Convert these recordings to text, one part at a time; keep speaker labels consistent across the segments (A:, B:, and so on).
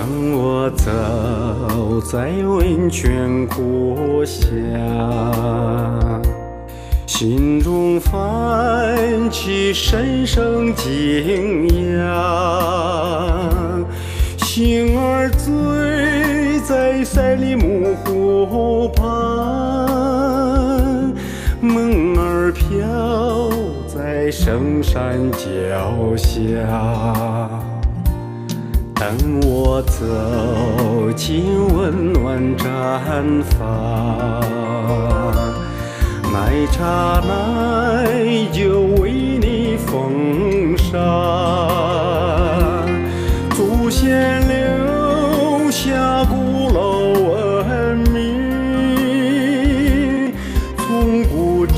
A: 当我走在温泉国下，心中泛起深深惊讶，星儿醉在赛里木湖畔，梦儿飘在深山脚下。当我走进温暖毡房，奶茶奶酒为你奉上，祖先留下古老文明，从古至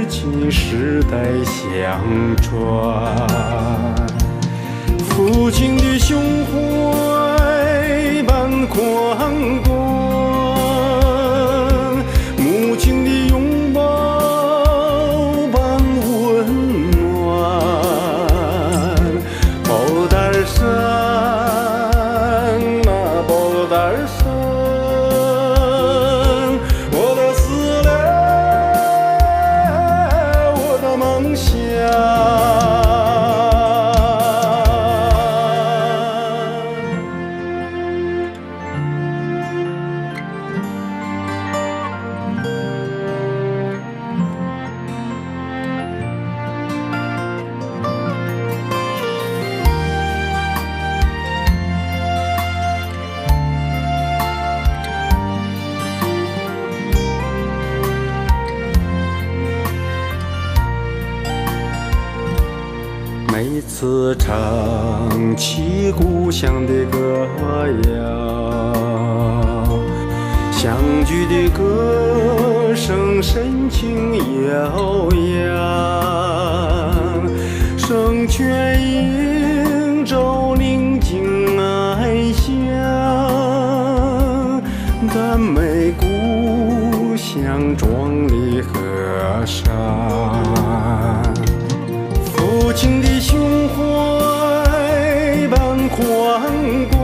A: 今世代相传。父亲的胸怀般宽广，母亲的拥抱般温暖。宝达山啊，宝达山，我的思念，我的梦想。每次唱起故乡的歌谣，相聚的歌声深情悠扬，圣泉映照宁静爱乡，赞美故乡壮丽河山。父亲的胸怀般宽广，